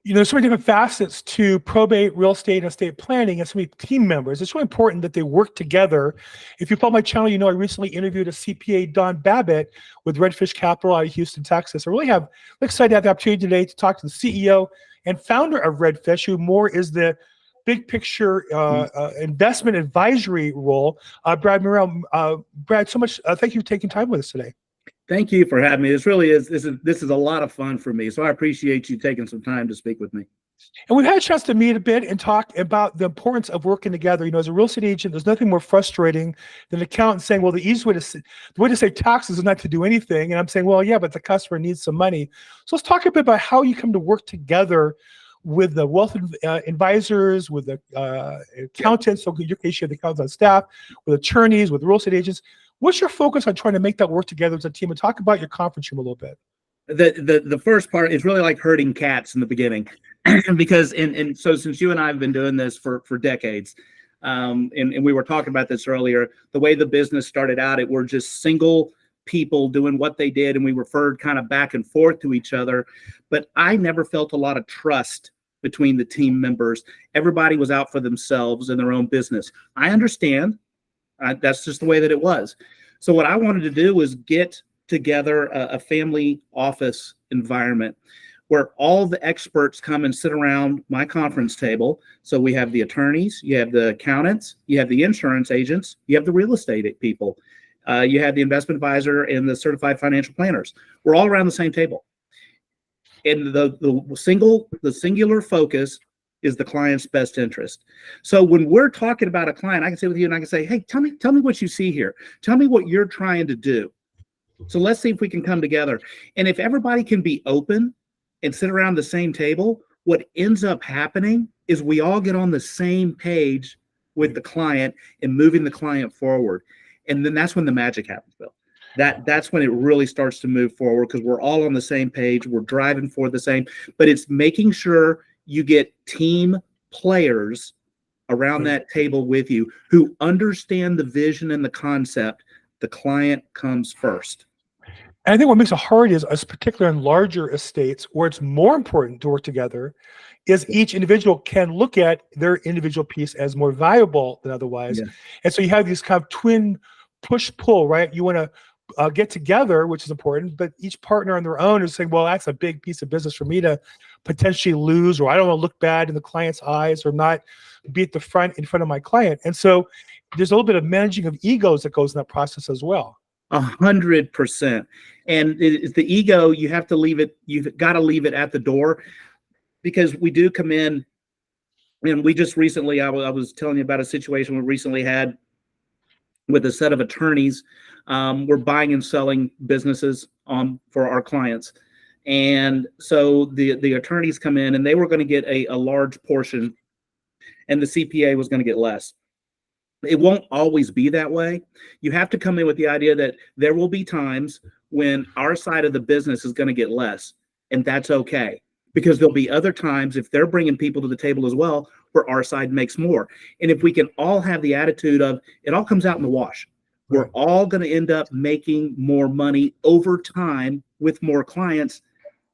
There's so many different facets to probate, real estate, and estate planning, and so many team members. It's really important that they work together. If you follow my channel, I recently interviewed a CPA, Don Babbitt, with Redfish Capital out of Houston, Texas. I'm excited to have the opportunity today to talk to the CEO and founder of Redfish, who more is the big picture investment advisory role. Brad Murrill. Brad, so much. Thank you for taking time with us today. Thank you for having me. This really is, this is a lot of fun for me. So I appreciate you taking some time to speak with me. And we've had a chance to meet a bit and talk about the importance of working together. As a real estate agent, there's nothing more frustrating than an accountant saying, well, the way to save taxes is not to do anything. And I'm saying, well, yeah, but the customer needs some money. So let's talk a bit about how you come to work together with the wealth advisors, with the accountants. So in your case, you have the accountants on staff, with attorneys, with real estate agents. What's your focus on trying to make that work together as a team? And talk about your conference room a little bit. The first part is really like herding cats in the beginning, because so since you and I have been doing this for decades, and we were talking about this earlier, the way the business started out, it were just single people doing what they did, and we referred kind of back and forth to each other. But I never felt a lot of trust between the team members. Everybody was out for themselves and their own business. I understand. That's just the way that it was. So what I wanted to do was get together a family office environment where all the experts come and sit around my conference table. So we have the attorneys, you have the accountants, you have the insurance agents, you have the real estate people, you have the investment advisor and the certified financial planners. We're all around the same table. And the singular focus is the client's best interest. So when we're talking about a client, I can sit with you and I can say, hey, tell me what you see here. Tell me what you're trying to do. So let's see if we can come together. And if everybody can be open and sit around the same table, what ends up happening is we all get on the same page with the client and moving the client forward. And then that's when the magic happens, Bill. That's when it really starts to move forward, because we're all on the same page. We're driving for the same, but it's making sure you get team players around that table with you who understand the vision and the concept. The client comes first. And I think what makes it hard is, particularly in larger estates where it's more important to work together, is each individual can look at their individual piece as more valuable than otherwise. Yeah. And so you have these kind of twin push-pull, right? You want to get together, which is important, but each partner on their own is saying, well, that's a big piece of business for me to potentially lose, or I don't want to look bad in the client's eyes, or not be at the front in front of my client. And so there's a little bit of managing of egos that goes in that process as well. 100%. And it's the ego, you have to leave it, you've got to leave it at the door, because we do come in, and we just recently, I was telling you about a situation we recently had with a set of attorneys. We're buying and selling businesses for our clients. And so the attorneys come in, and they were going to get a large portion, and the CPA was going to get less. It won't always be that way. You have to come in with the idea that there will be times when our side of the business is going to get less, and that's okay, because there'll be other times, if they're bringing people to the table as well, where our side makes more. And if we can all have the attitude of it all comes out in the wash, we're all going to end up making more money over time with more clients,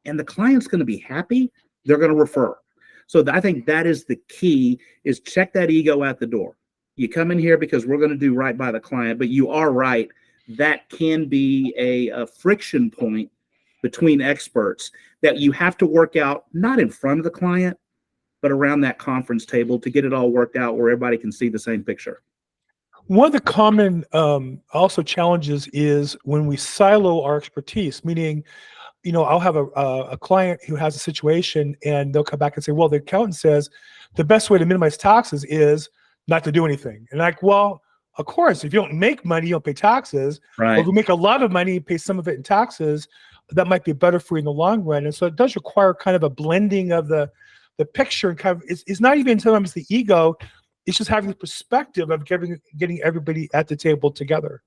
and the client's going to be happy. They're going to refer. So I think that is the key, is check that ego at the door. You come in here because we're going to do right by the client, but you are right. That can be a friction point between experts that you have to work out, not in front of the client, but around that conference table to get it all worked out where everybody can see the same picture. One of the common also challenges is when we silo our expertise, meaning, I'll have a client who has a situation, and they'll come back and say, well, the accountant says the best way to minimize taxes is not to do anything. And like, well, of course, if you don't make money, you don't pay taxes. Right. Or if you make a lot of money, you pay some of it in taxes, that might be better for you in the long run. And so it does require kind of a blending of the picture, and kind of, it's not even sometimes the ego, it's just having the perspective of getting everybody at the table together.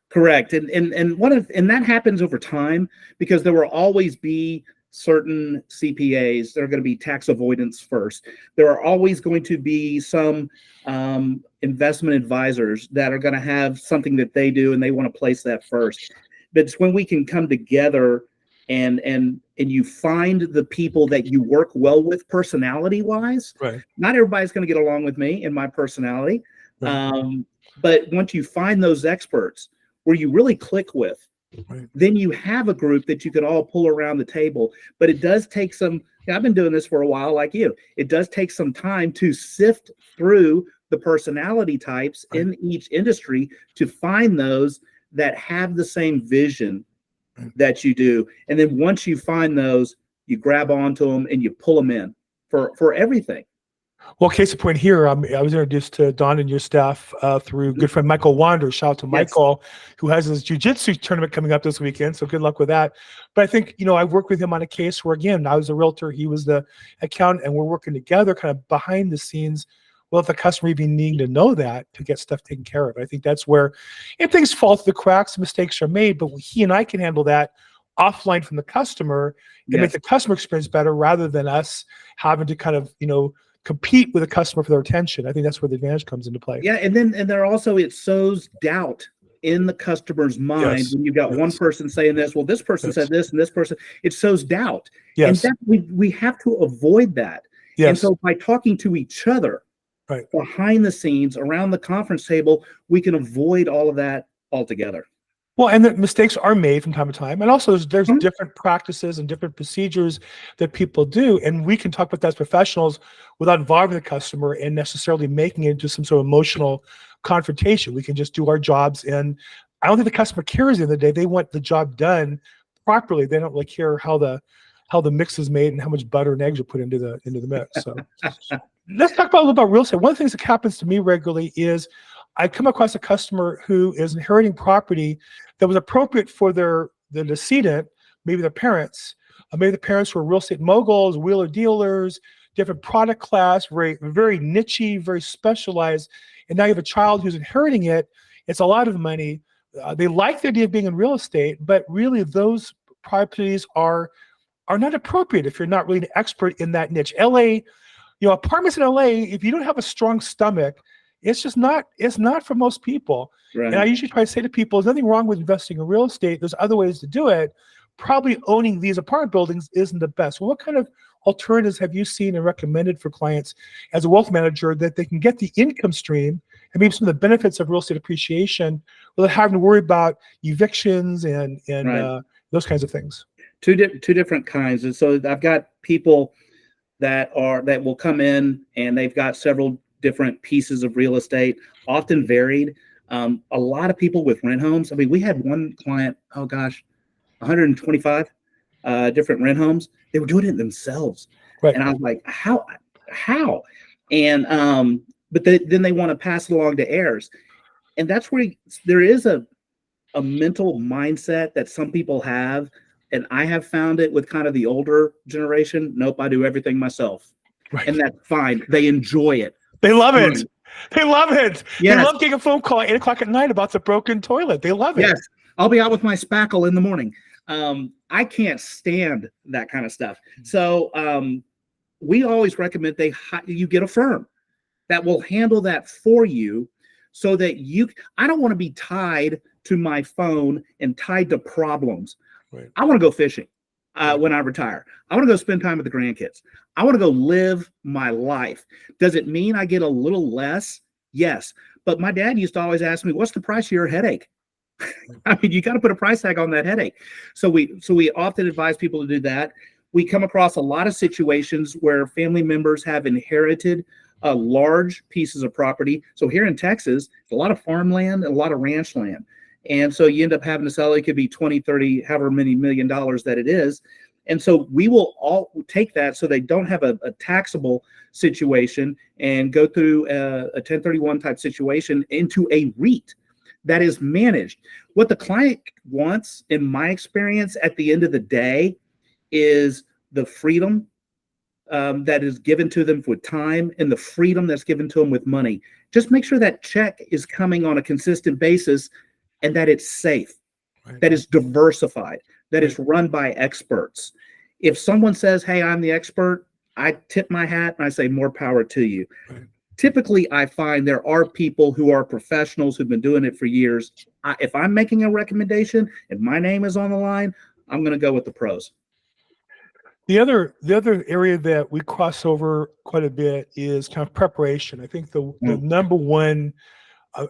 Correct. And that happens over time, because there will always be certain CPAs that are going to be tax avoidance first. There are always going to be some investment advisors that are going to have something that they do, and they want to place that first. But it's when we can come together and you find the people that you work well with personality wise. Right. Not everybody's going to get along with me and my personality. Right. But once you find those experts where you really click with, Right. then you have a group that you could all pull around the table. But it does take some, I've been doing this for a while, like you, it does take some time to sift through the personality types Right. in each industry to find those that have the same vision that you do. And then once you find those, you grab onto them and you pull them in for everything. Well, case in point here, I was introduced to Don and your staff through good friend Michael Wander. Shout out to Michael, who has his jiu-jitsu tournament coming up this weekend. So good luck with that. But I think, I've worked with him on a case where, again, I was a realtor, he was the accountant, and we're working together kind of behind the scenes without the customer even needing to know that to get stuff taken care of. I think that's where, if things fall through the cracks, mistakes are made, but he and I can handle that offline from the customer and make the customer experience better rather than us having to kind of, compete with the customer for their attention. I think that's where the advantage comes into play. Yeah, and there also, it sows doubt in the customer's mind when you've got one person saying this, well, this person said this, and this person, it sows doubt. And that we have to avoid that. And so by talking to each other behind the scenes around the conference table, we can avoid all of that altogether. Well, and the mistakes are made from time to time. And also there's different practices and different procedures that people do. And we can talk about that as professionals without involving the customer and necessarily making it into some sort of emotional confrontation. We can just do our jobs. And I don't think the customer cares at the end of the day. They want the job done properly. They don't like care how the mix is made and how much butter and eggs are put into the mix. So let's talk a little about real estate. One of the things that happens to me regularly is I come across a customer who is inheriting property that was appropriate for the decedent, maybe their parents. Maybe the parents were real estate moguls, wheeler dealers, different product class, very, very niche-y, very specialized. And now you have a child who's inheriting it. It's a lot of money. They like the idea of being in real estate, but really those properties are not appropriate if you're not really an expert in that niche. LA, apartments in LA, if you don't have a strong stomach, it's not for most people. Right. And I usually try to say to people, there's nothing wrong with investing in real estate. There's other ways to do it. Probably owning these apartment buildings isn't the best. Well, what kind of alternatives have you seen and recommended for clients as a wealth manager that they can get the income stream and maybe some of the benefits of real estate appreciation without having to worry about evictions and those kinds of things? Two different kinds. And so I've got people that will come in and they've got several different pieces of real estate, often varied. A lot of people with rent homes. I mean, we had one client, 125 different rent homes. They were doing it themselves. Right. And I was like, how? And but then they want to pass it along to heirs. And that's where there is a mental mindset that some people have. And I have found it with kind of the older generation. Nope, I do everything myself. Right. And that's fine. They enjoy it. They love it. They love it. Yes. They love getting a phone call at 8 o'clock at night about the broken toilet. They love it. Yes. I'll be out with my spackle in the morning. I can't stand that kind of stuff. So we always recommend you get a firm that will handle that for you so that I don't want to be tied to my phone and tied to problems. Right. I want to go fishing. When I retire, I want to go spend time with the grandkids. I want to go live my life. Does it mean I get a little less? Yes. But my dad used to always ask me, what's the price of your headache? I mean, you got to put a price tag on that headache. So we often advise people to do that. We come across a lot of situations where family members have inherited large pieces of property. So here in Texas, a lot of farmland and a lot of ranch land. And so you end up having to sell, it could be 20, 30, however many $1 million that it is. And so we will all take that so they don't have a taxable situation and go through a 1031 type situation into a REIT that is managed. What the client wants, in my experience, at the end of the day, is the freedom that is given to them with time and the freedom that's given to them with money. Just make sure that check is coming on a consistent basis and that it's safe, that it's diversified, that it's run by experts. If someone says, hey, I'm the expert, I tip my hat and I say, more power to you. Right. Typically, I find there are people who are professionals who've been doing it for years. If I'm making a recommendation and my name is on the line, I'm going to go with the pros. The other area that we cross over quite a bit is kind of preparation. I think the number one,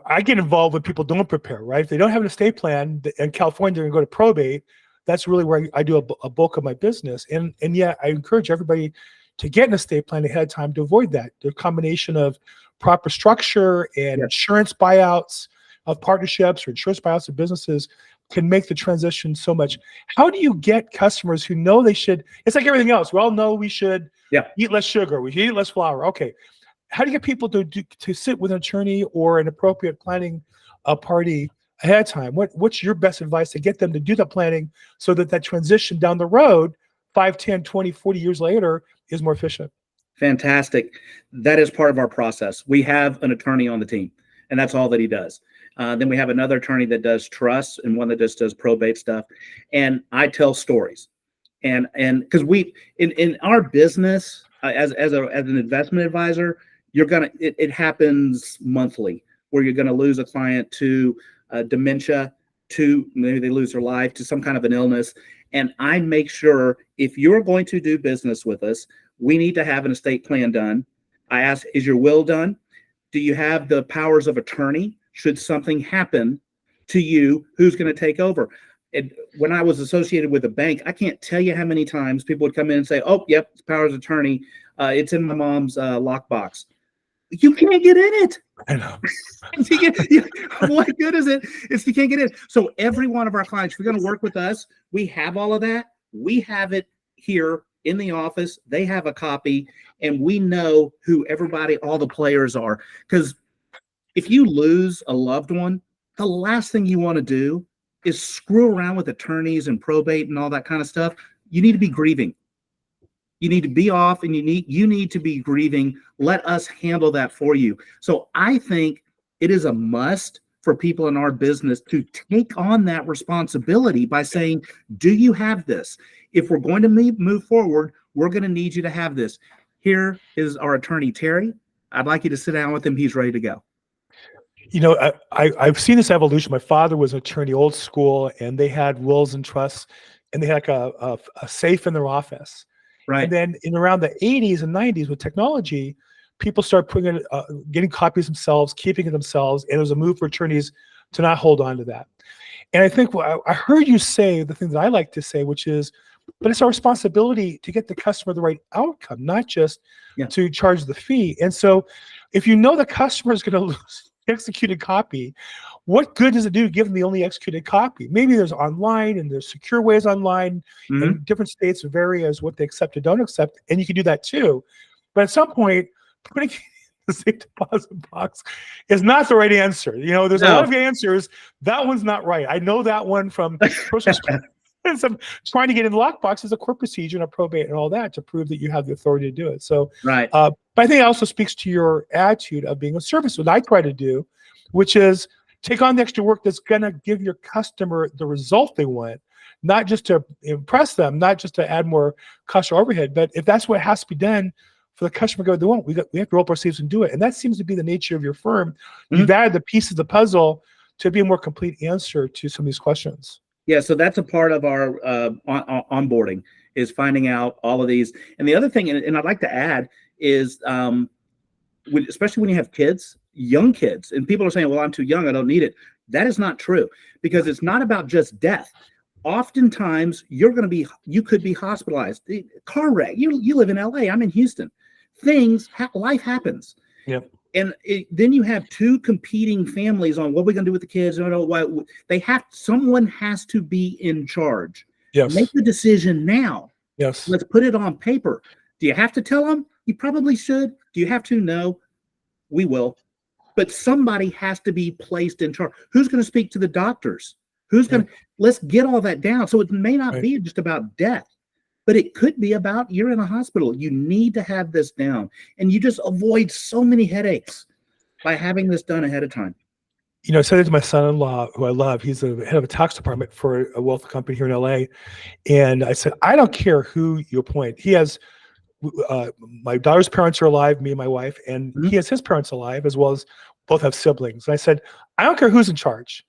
I get involved when people don't prepare, right? If they don't have an estate plan in California, they're going to go to probate. That's really where I do a bulk of my business. And yet I encourage everybody to get an estate plan ahead of time to avoid that. The combination of proper structure and insurance buyouts of partnerships or insurance buyouts of businesses can make the transition so much. How do you get customers who know they should? It's like everything else. We all know we should eat less sugar. We should eat less flour. Okay. How do you get people to sit with an attorney or an appropriate planning party ahead of time? What's your best advice to get them to do the planning so that that transition down the road, 5, 10, 20, 40 years later is more efficient? Fantastic. That is part of our process. We have an attorney on the team, and that's all that he does. Then we have another attorney that does trusts and one that just does probate stuff. And I tell stories. And because we in our business as an investment advisor, it happens monthly where you're going to lose a client to dementia, to maybe they lose their life, to some kind of an illness. And I make sure if you're going to do business with us, we need to have an estate plan done. I ask, is your will done? Do you have the powers of attorney? Should something happen to you, who's going to take over? And when I was associated with a bank, I can't tell you how many times people would come in and say, oh, yep, it's powers of attorney. It's in my mom's lockbox. You can't get in it. I know. What good is it if you can't get in? So every one of our clients, if you're going to work with us, we have all of that. We have it here in the office. They have a copy, and we know who everybody, all the players are. Because if you lose a loved one, the last thing you want to do is screw around with attorneys and probate and all that kind of stuff. You need to be grieving. You need to be off, and you need to be grieving. Let us handle that for you. So I think it is a must for people in our business to take on that responsibility by saying, do you have this? If we're going to move forward, we're going to need you to have this. Here is our attorney, Terry. I'd like you to sit down with him. He's ready to go. You know, I've seen this evolution. My father was an attorney, old school, and they had wills and trusts, and they had like a safe in their office. Right. And then in around the 80s and 90s with technology, people started putting in, getting copies themselves, keeping it themselves, and there was a move for attorneys to not hold on to that. And I think I heard you say the thing that I like to say, which is, but it's our responsibility to get the customer the right outcome, not just to charge the fee. And so if you know the customer is going to lose executed copy, what good does it do to give them the only executed copy? Maybe there's online and there's secure ways online, and different states vary as what they accept or don't accept, and you can do that too. But at some point, putting the safe deposit box is not the right answer. You know, there's a lot of answers. That one's not right. I know that one from personal experience. I'm trying to get in the lockbox is a court procedure and a probate and all that to prove that you have the authority to do it. So, but I think it also speaks to your attitude of being a service, what I try to do, which is take on the extra work that's going to give your customer the result they want, not just to impress them, not just to add more cost or overhead, but if that's what has to be done for the customer to go, they want, we have to roll up our sleeves and do it. And that seems to be the nature of your firm. You've added the pieces of the puzzle to be a more complete answer to some of these questions. Yeah, so that's a part of our onboarding, is finding out all of these. And the other thing, and I'd like to add, is especially when you have kids, young kids, and people are saying, well, I'm too young, I don't need it. That is not true, because it's not about just death. Oftentimes, you could be hospitalized. The car wreck, you live in LA, I'm in Houston. Life happens. Yep. And then you have two competing families on what we're going to do with the kids. Someone has to be in charge. Yes. Make the decision now. Yes. Let's put it on paper. Do you have to tell them? You probably should. Do you have to? No. We will. But somebody has to be placed in charge. Who's going to speak to the doctors? Let's get all that down. So it may not be just about death, but it could be about you're in a hospital. You need to have this down. And you just avoid so many headaches by having this done ahead of time. You know, I said it to my son-in-law, who I love. He's the head of a tax department for a wealth company here in LA. And I said, I don't care who you appoint. He has, my daughter's parents are alive, me and my wife, and he has his parents alive, as well as both have siblings. And I said, I don't care who's in charge.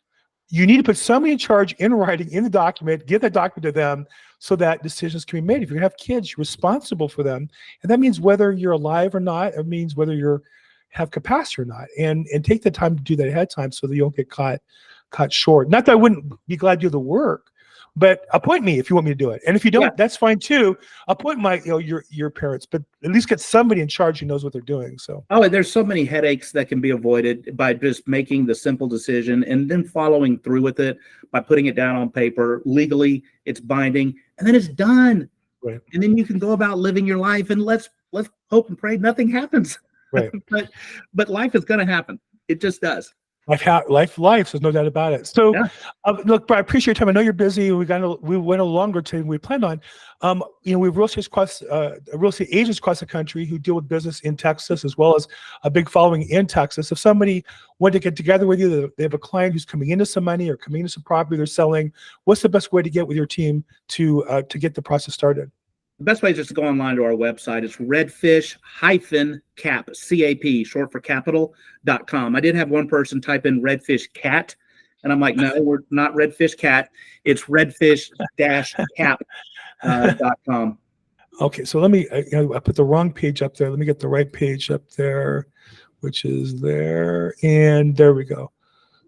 you need to put somebody in charge in writing in the document, give that document to them so that decisions can be made. If you have kids, you're responsible for them. And that means whether you're alive or not, it means whether you're have capacity or not. And take the time to do that ahead of time so that you don't get caught short. Not that I wouldn't be glad to do the work, but appoint me if you want me to do it. And if you don't, that's fine too. Appoint my, your parents, but at least get somebody in charge who knows what they're doing. So, and there's so many headaches that can be avoided by just making the simple decision and then following through with it by putting it down on paper. Legally, it's binding, and then it's done. Right. And then you can go about living your life, and let's hope and pray nothing happens. Right. but life is going to happen. It just does. Life, there's no doubt about it. So, look, Brad, I appreciate your time. I know you're busy. We went a longer time than we planned on. We have real estate agents across the country who deal with business in Texas, as well as a big following in Texas. If somebody wanted to get together with you, they have a client who's coming into some money or coming into some property they're selling, what's the best way to get with your team to get the process started? The best way is just to go online to our website. It's redfish-cap, C-A-P, short for capital.com. I did have one person type in redfish cat, and I'm like, no, we're not redfish cat. It's redfish-cap.com. Okay, so let me, I put the wrong page up there. Let me get the right page up there, which is there. And there we go.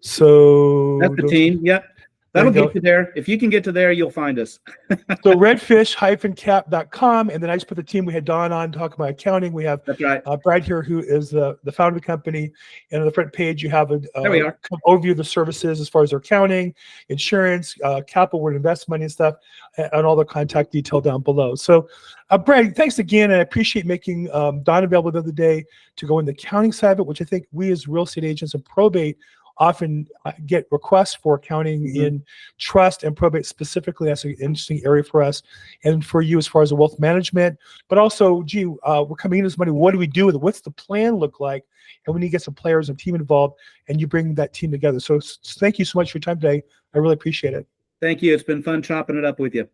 So that's the team. Yep. That'll get you there. If you can get to there, you'll find us. So redfish-cap.com. And then I just put the team. We had Don on talking about accounting. We have Brad here, who is the founder of the company. And on the front page, you have an overview of the services as far as their accounting, insurance, capital, where to invest money and stuff, and all the contact detail down below. So Brad, thanks again. I appreciate making Don available the other day to go in the accounting side of it, which I think we as real estate agents and probate often get requests for accounting in trust and probate specifically. That's an interesting area for us and for you as far as the wealth management, but also, we're coming into this money. What do we do with it? What's the plan look like? And we need to get some players and team involved, and you bring that team together. So thank you so much for your time today. I really appreciate it. Thank you. It's been fun chopping it up with you.